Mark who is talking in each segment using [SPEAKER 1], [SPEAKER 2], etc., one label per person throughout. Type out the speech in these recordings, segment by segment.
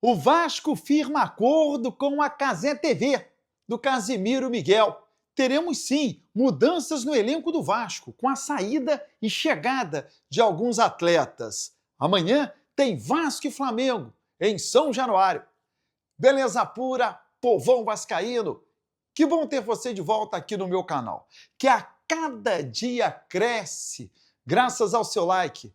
[SPEAKER 1] O Vasco firma acordo com a Cazé TV, do Casimiro Miguel. Teremos sim mudanças no elenco do Vasco, com a saída e chegada de alguns atletas. Amanhã tem Vasco e Flamengo, em São Januário. Beleza pura, povão vascaíno. Que bom ter você de volta aqui no meu canal, que a cada dia cresce, graças ao seu like.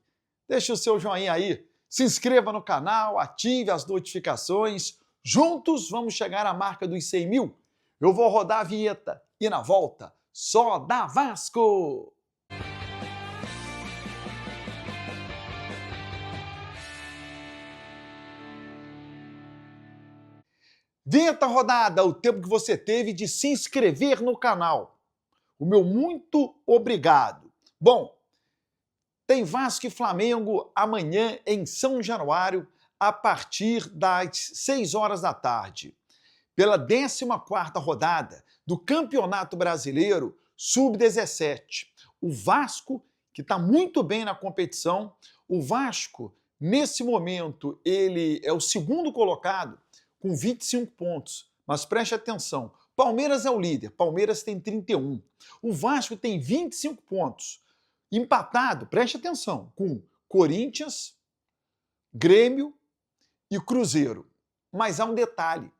[SPEAKER 1] Deixe o seu joinha aí, se inscreva no canal, ative as notificações. Juntos vamos chegar à marca dos 100 mil. Eu vou rodar a vinheta e na volta, só dá Vasco! Vinheta rodada, o tempo que você teve de se inscrever no canal. O meu muito obrigado. Bom, tem Vasco e Flamengo amanhã em São Januário, a partir das 6 horas da tarde. Pela 14ª rodada do Campeonato Brasileiro Sub-17. O Vasco, que está muito bem na competição, o Vasco, nesse momento, ele é o segundo colocado com 25 pontos. Mas preste atenção, Palmeiras é o líder, Palmeiras tem 31. O Vasco tem 25 pontos. Empatado, preste atenção, com Corinthians, Grêmio e Cruzeiro. Mas há um detalhe.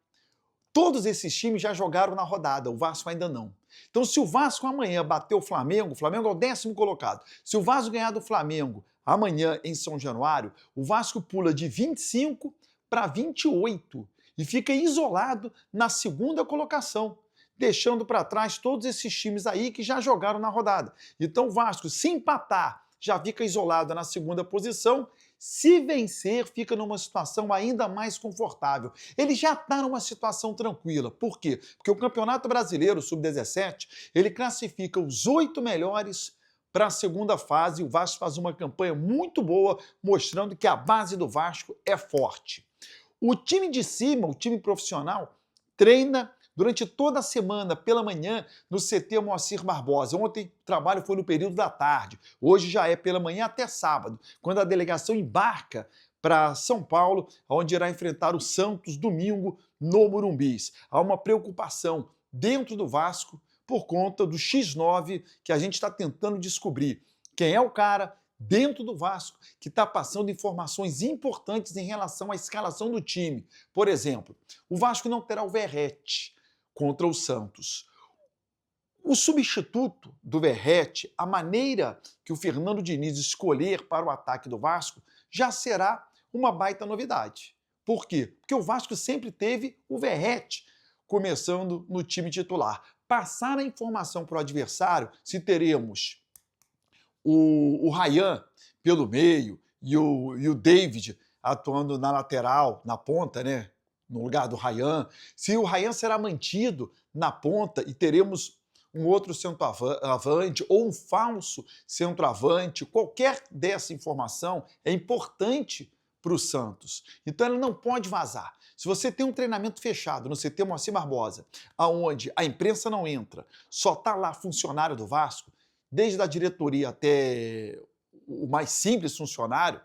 [SPEAKER 1] Todos esses times já jogaram na rodada, o Vasco ainda não. Então, se o Vasco amanhã bater o Flamengo é o 10º colocado. Se o Vasco ganhar do Flamengo amanhã em São Januário, o Vasco pula de 25 para 28 e fica isolado na segunda colocação, deixando para trás todos esses times aí que já jogaram na rodada. Então, o Vasco, se empatar, já fica isolado na segunda posição. Se vencer, fica numa situação ainda mais confortável. Ele já está numa situação tranquila. Por quê? Porque o Campeonato Brasileiro Sub-17, ele classifica os 8 melhores para a segunda fase. O Vasco faz uma campanha muito boa, mostrando que a base do Vasco é forte. O time de cima, o time profissional, treina durante toda a semana, pela manhã, no CT Moacir Barbosa. Ontem o trabalho foi no período da tarde, hoje já é pela manhã até sábado, quando a delegação embarca para São Paulo, onde irá enfrentar o Santos domingo no Morumbis. Há uma preocupação dentro do Vasco por conta do X9 que a gente está tentando descobrir. Quem é o cara dentro do Vasco que está passando informações importantes em relação à escalação do time? Por exemplo, o Vasco não terá o Verratti contra o Santos. O substituto do Verratti, a maneira que o Fernando Diniz escolher para o ataque do Vasco, já será uma baita novidade. Por quê? Porque o Vasco sempre teve o Verratti começando no time titular. Passar a informação para o adversário se teremos o Ryan pelo meio e o David atuando na lateral, na ponta, né? No lugar do Ryan. Se o Ryan será mantido na ponta e teremos um outro centroavante ou um falso centroavante, qualquer dessa informação é importante para o Santos. Então ela não pode vazar. Se você tem um treinamento fechado no CT Moacir Barbosa, aonde a imprensa não entra, só está lá funcionário do Vasco, desde a diretoria até o mais simples funcionário,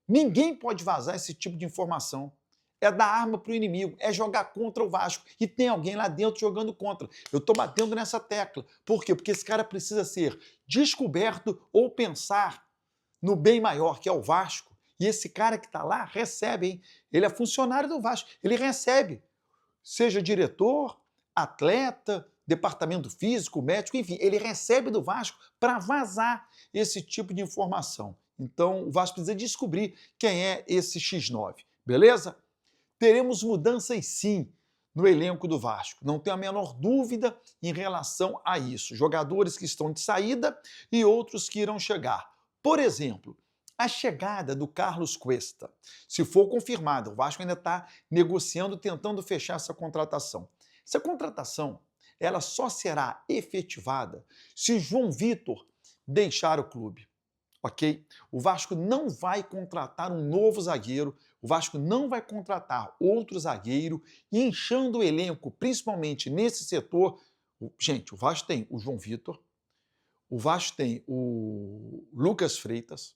[SPEAKER 1] ninguém pode vazar esse tipo de informação. É dar arma para o inimigo, é jogar contra o Vasco. E tem alguém lá dentro jogando contra. Eu estou batendo nessa tecla. Por quê? Porque esse cara precisa ser descoberto ou pensar no bem maior, que é o Vasco. E esse cara que está lá recebe, hein? Ele é funcionário do Vasco. Ele recebe, seja diretor, atleta, departamento físico, médico, enfim, ele recebe do Vasco para vazar esse tipo de informação. Então, o Vasco precisa descobrir quem é esse X9, beleza? Teremos mudanças sim no elenco do Vasco, não tenho a menor dúvida em relação a isso. Jogadores que estão de saída e outros que irão chegar. Por exemplo, a chegada do Carlos Cuesta, se for confirmada, o Vasco ainda está negociando, tentando fechar essa contratação. Essa contratação, ela só será efetivada se João Vitor deixar o clube, ok? O Vasco não vai contratar um novo zagueiro, o Vasco não vai contratar outro zagueiro, e inchando o elenco, principalmente nesse setor. Gente, o Vasco tem o João Vitor, o Vasco tem o Lucas Freitas,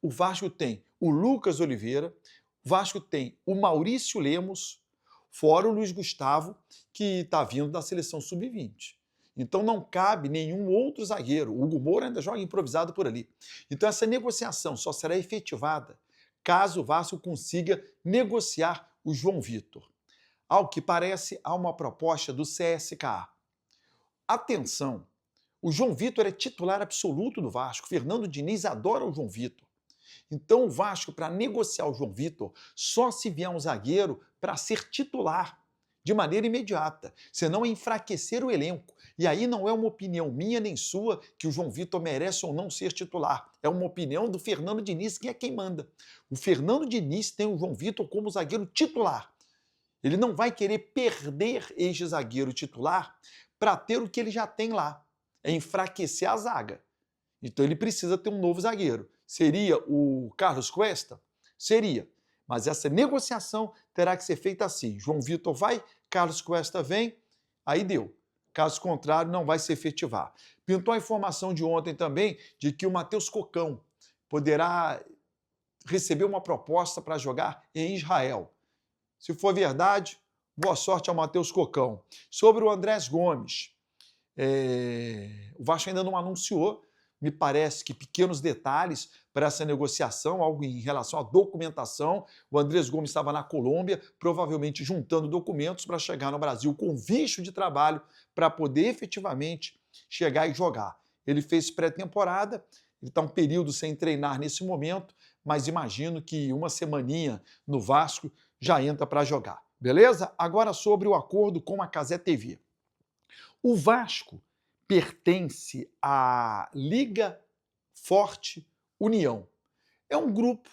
[SPEAKER 1] o Vasco tem o Lucas Oliveira, O Vasco tem o Maurício Lemos, fora o Luiz Gustavo, que está vindo da seleção sub-20. Então não cabe nenhum outro zagueiro. O Hugo Moura ainda joga improvisado por ali. Então essa negociação só será efetivada caso o Vasco consiga negociar o João Vitor. Ao que parece, há uma proposta do CSKA. Atenção, o João Vitor é titular absoluto do Vasco. Fernando Diniz adora o João Vitor. Então o Vasco, para negociar o João Vitor, só se vier um zagueiro para ser titular de maneira imediata, senão é enfraquecer o elenco. E aí não é uma opinião minha nem sua que o João Vitor merece ou não ser titular. É uma opinião do Fernando Diniz, que é quem manda. O Fernando Diniz tem o João Vitor como zagueiro titular. Ele não vai querer perder este zagueiro titular para ter o que ele já tem lá. É enfraquecer a zaga. Então ele precisa ter um novo zagueiro. Seria o Carlos Cuesta? Seria. Mas essa negociação terá que ser feita assim. João Vitor vai, Carlos Cuesta vem, aí deu. Caso contrário, não vai se efetivar. Pintou a informação de ontem também de que o Matheus Cocão poderá receber uma proposta para jogar em Israel. Se for verdade, boa sorte ao Matheus Cocão. Sobre o Andrés Gomes, o Vasco ainda não anunciou, me parece que pequenos detalhes para essa negociação, algo em relação à documentação. O Andrés Gomes estava na Colômbia, provavelmente juntando documentos para chegar no Brasil com visto de trabalho para poder efetivamente chegar e jogar. Ele fez pré-temporada, ele está um período sem treinar nesse momento, mas imagino que uma semaninha no Vasco já entra para jogar. Beleza? Agora sobre o acordo com a Cazé TV. O Vasco pertence à Liga Forte União. É um grupo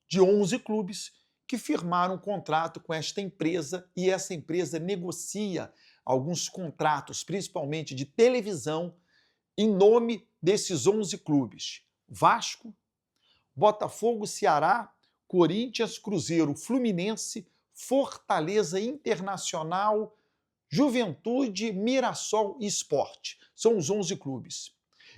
[SPEAKER 1] de 11 clubes que firmaram um contrato com esta empresa e essa empresa negocia alguns contratos, principalmente de televisão, em nome desses 11 clubes. Vasco, Botafogo, Ceará, Corinthians, Cruzeiro, Fluminense, Fortaleza Internacional, Juventude, Mirassol e Sport. São os 11 clubes.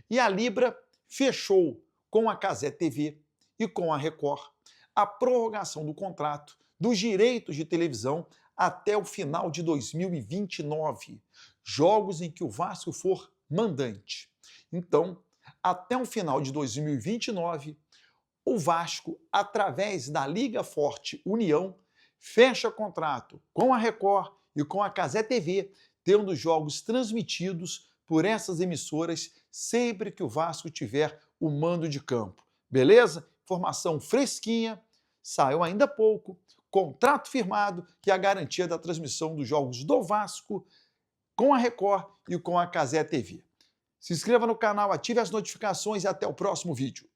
[SPEAKER 1] E a Libra fechou com a Cazé TV e com a Record a prorrogação do contrato dos direitos de televisão até o final de 2029. Jogos em que o Vasco for mandante. Então, até o final de 2029, o Vasco, através da Liga Forte União, fecha contrato com a Record e com a Cazé TV, tendo jogos transmitidos por essas emissoras sempre que o Vasco tiver o mando de campo. Beleza? Informação fresquinha, saiu ainda há pouco, contrato firmado, que é a garantia da transmissão dos jogos do Vasco com a Record e com a Cazé TV. Se inscreva no canal, ative as notificações e até o próximo vídeo.